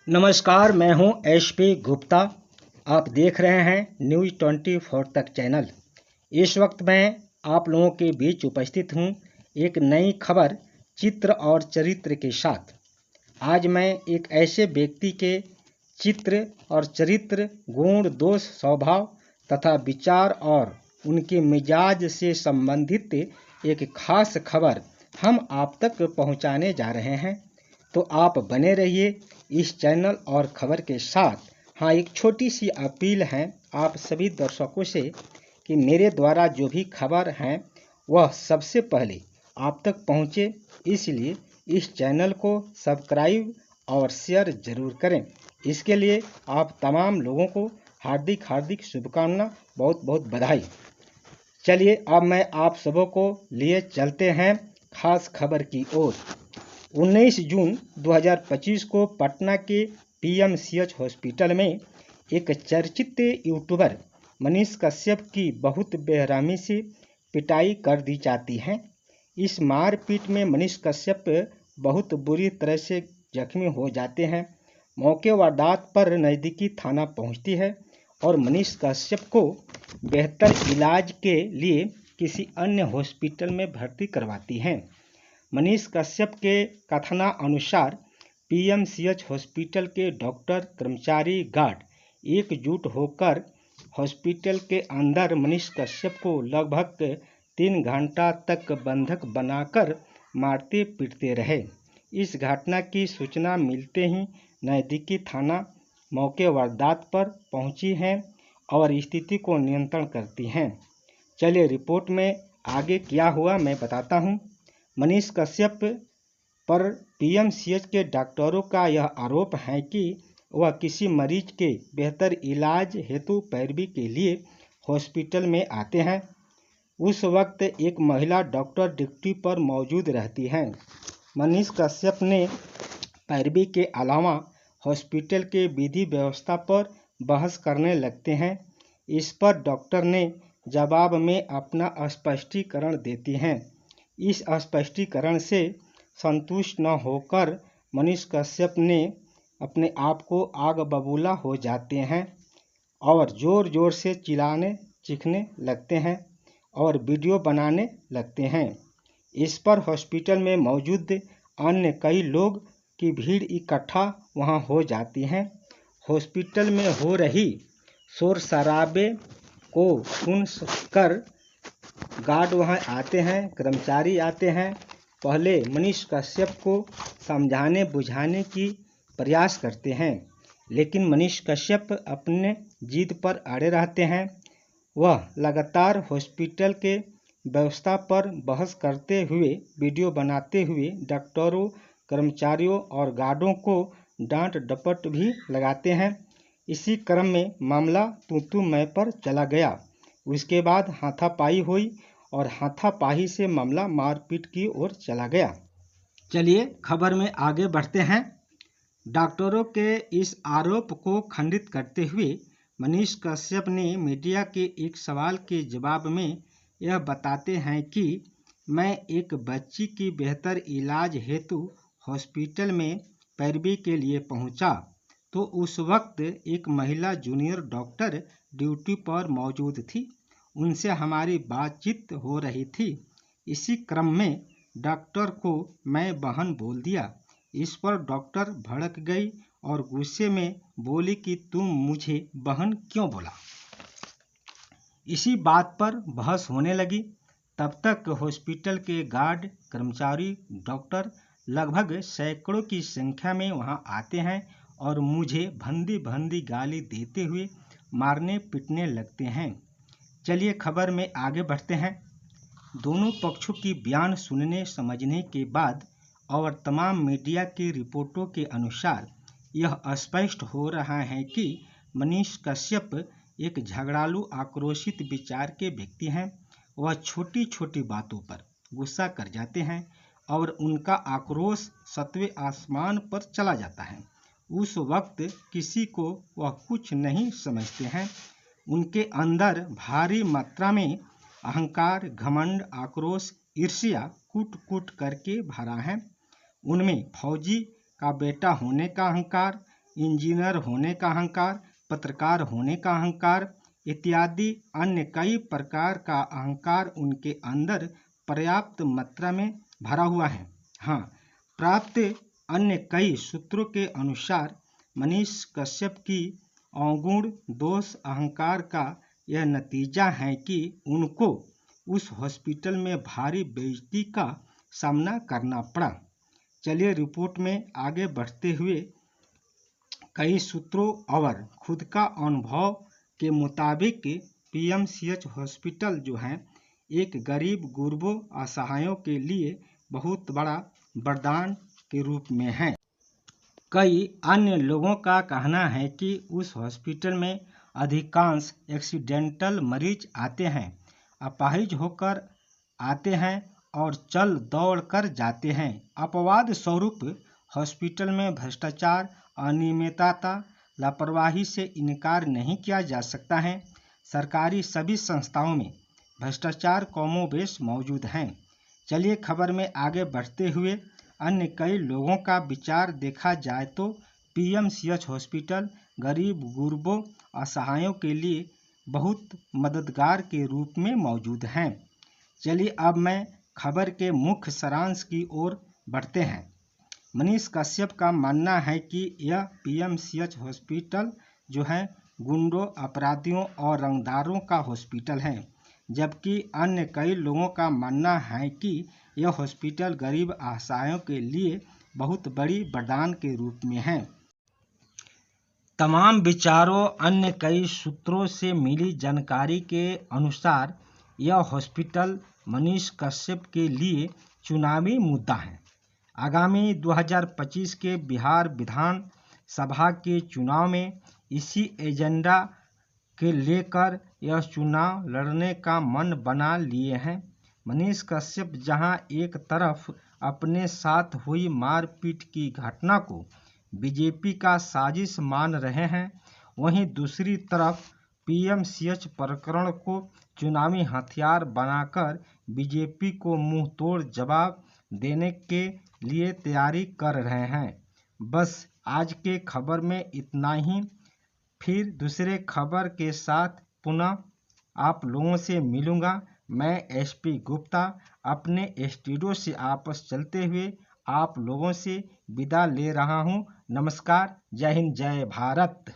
नमस्कार, मैं हूं एचपी गुप्ता। आप देख रहे हैं न्यूज़ 24 तक चैनल। इस वक्त मैं आप लोगों के बीच उपस्थित हूं एक नई खबर, चित्र और चरित्र के साथ। आज मैं एक ऐसे व्यक्ति के चित्र और चरित्र, गुण, दोष, स्वभाव तथा विचार और उनके मिजाज से संबंधित एक खास खबर हम आप तक पहुंचाने जा रहे हैं। तो आप बने रहिए इस चैनल और खबर के साथ। हाँ, एक छोटी सी अपील है आप सभी दर्शकों से कि मेरे द्वारा जो भी खबर हैं वह सबसे पहले आप तक पहुँचे, इसलिए इस चैनल को सब्सक्राइब और शेयर जरूर करें। इसके लिए आप तमाम लोगों को हार्दिक हार्दिक शुभकामना, बहुत बहुत बधाई। चलिए अब मैं आप सबों को लिए चलते हैं खास खबर की ओर। 19 जून 2025 को पटना के पीएमसीएच हॉस्पिटल में एक चर्चित यूट्यूबर मनीष कश्यप की बहुत बेरहमी से पिटाई कर दी जाती है। इस मारपीट में मनीष कश्यप बहुत बुरी तरह से जख्मी हो जाते हैं। मौके वारदात पर नज़दीकी थाना पहुंचती है और मनीष कश्यप को बेहतर इलाज के लिए किसी अन्य हॉस्पिटल में भर्ती करवाती हैं। मनीष कश्यप के कथनानुसार पीएमसीएच हॉस्पिटल के डॉक्टर, कर्मचारी, गार्ड एकजुट होकर हॉस्पिटल के अंदर मनीष कश्यप को लगभग 3 घंटा तक बंधक बनाकर मारते पीटते रहे। इस घटना की सूचना मिलते ही नज़दीकी थाना मौके वारदात पर पहुंची है और स्थिति को नियंत्रण करती हैं। चलिए रिपोर्ट में आगे क्या हुआ मैं बताता हूं। मनीष कश्यप पर पीएमसीएच के डॉक्टरों का यह आरोप है कि वह किसी मरीज के बेहतर इलाज हेतु पैरवी के लिए हॉस्पिटल में आते हैं। उस वक्त एक महिला डॉक्टर ड्यूटी पर मौजूद रहती हैं। मनीष कश्यप ने पैरवी के अलावा हॉस्पिटल के विधि व्यवस्था पर बहस करने लगते हैं। इस पर डॉक्टर ने जवाब में अपना स्पष्टीकरण देती हैं। इस स्पष्टीकरण से संतुष्ट न होकर मनीष कश्यप ने अपने आप को आग बबूला हो जाते हैं और ज़ोर ज़ोर से चिल्लाने चीखने लगते हैं और वीडियो बनाने लगते हैं। इस पर हॉस्पिटल में मौजूद अन्य कई लोग की भीड़ इकट्ठा वहां हो जाती है। हॉस्पिटल में हो रही शोर शराबे को सुनकर गार्ड वहां आते हैं, कर्मचारी आते हैं। पहले मनीष कश्यप को समझाने बुझाने की प्रयास करते हैं, लेकिन मनीष कश्यप अपने जिद पर अड़े रहते हैं। वह लगातार हॉस्पिटल के व्यवस्था पर बहस करते हुए, वीडियो बनाते हुए डॉक्टरों, कर्मचारियों और गार्डों को डांट डपट भी लगाते हैं। इसी क्रम में मामला तू मैं पर चला गया। उसके बाद हाथापाई हुई और हाथापाई से मामला मारपीट की ओर चला गया। चलिए खबर में आगे बढ़ते हैं। डॉक्टरों के इस आरोप को खंडित करते हुए मनीष कश्यप ने मीडिया के एक सवाल के जवाब में यह बताते हैं कि मैं एक बच्ची की बेहतर इलाज हेतु हॉस्पिटल में पैरवी के लिए पहुंचा तो उस वक्त एक महिला जूनियर डॉक्टर ड्यूटी पर मौजूद थी। उनसे हमारी बातचीत हो रही थी। इसी क्रम में डॉक्टर को मैं बहन बोल दिया। इस पर डॉक्टर भड़क गई और गुस्से में बोली कि तुम मुझे बहन क्यों बोला। इसी बात पर बहस होने लगी। तब तक हॉस्पिटल के गार्ड, कर्मचारी, डॉक्टर लगभग सैकड़ों की संख्या में वहां आते हैं और मुझे भंदी भंदी गाली देते हुए मारने पीटने लगते हैं। चलिए खबर में आगे बढ़ते हैं। दोनों पक्षों की बयान सुनने समझने के बाद और तमाम मीडिया की रिपोर्टों के अनुसार यह स्पष्ट हो रहा है कि मनीष कश्यप एक झगड़ालू, आक्रोशित विचार के व्यक्ति हैं। वह छोटी छोटी बातों पर गुस्सा कर जाते हैं और उनका आक्रोश सातवें आसमान पर चला जाता है। उस वक्त किसी को वह कुछ नहीं समझते हैं। उनके अंदर भारी मात्रा में अहंकार, घमंड, आक्रोश, ईर्ष्या कूट कूट करके भरा है। उनमें फौजी का बेटा होने का अहंकार, इंजीनियर होने का अहंकार, पत्रकार होने का अहंकार इत्यादि अन्य कई प्रकार का अहंकार उनके अंदर पर्याप्त मात्रा में भरा हुआ है। हाँ, प्राप्त अन्य कई सूत्रों के अनुसार मनीष कश्यप की अवगुण दोष अहंकार का यह नतीजा है कि उनको उस हॉस्पिटल में भारी बेइज्जती का सामना करना पड़ा। चलिए रिपोर्ट में आगे बढ़ते हुए कई सूत्रों और खुद का अनुभव के मुताबिक पीएमसीएच हॉस्पिटल जो है एक गरीब गुरबों असहायों के लिए बहुत बड़ा वरदान के रूप में है। कई अन्य लोगों का कहना है कि उस हॉस्पिटल में अधिकांश एक्सीडेंटल मरीज आते हैं, अपाहिज होकर आते हैं और चल दौड़ कर जाते हैं। अपवाद स्वरूप हॉस्पिटल में भ्रष्टाचार, अनियमितता, लापरवाही से इनकार नहीं किया जा सकता है। सरकारी सभी संस्थाओं में भ्रष्टाचार कमोबेश मौजूद हैं। चलिए खबर में आगे बढ़ते हुए अन्य कई लोगों का विचार देखा जाए तो पीएमसीएच हॉस्पिटल गरीब गुरबों असहायों के लिए बहुत मददगार के रूप में मौजूद हैं। चलिए अब मैं खबर के मुख्य सारांश की ओर बढ़ते हैं। मनीष कश्यप का मानना है कि यह पीएमसीएच हॉस्पिटल जो है गुंडों, अपराधियों और रंगदारों का हॉस्पिटल है, जबकि अन्य कई लोगों का मानना है कि यह हॉस्पिटल गरीब असहायों के लिए बहुत बड़ी वरदान के रूप में है। तमाम विचारों अन्य कई सूत्रों से मिली जानकारी के अनुसार यह हॉस्पिटल मनीष कश्यप के लिए चुनावी मुद्दा है। आगामी 2025 के बिहार विधान सभा के चुनाव में इसी एजेंडा के लेकर यह चुनाव लड़ने का मन बना लिए हैं। मनीष कश्यप जहां एक तरफ अपने साथ हुई मारपीट की घटना को बीजेपी का साजिश मान रहे हैं, वहीं दूसरी तरफ पीएमसीएच प्रकरण को चुनावी हथियार बनाकर बीजेपी को मुंह तोड़ जवाब देने के लिए तैयारी कर रहे हैं। बस आज के खबर में इतना ही। फिर दूसरे खबर के साथ पुनः आप लोगों से मिलूंगा। मैं एसपी गुप्ता अपने स्टूडियो से वापस चलते हुए आप लोगों से विदा ले रहा हूं। नमस्कार, जय हिंद, जय भारत।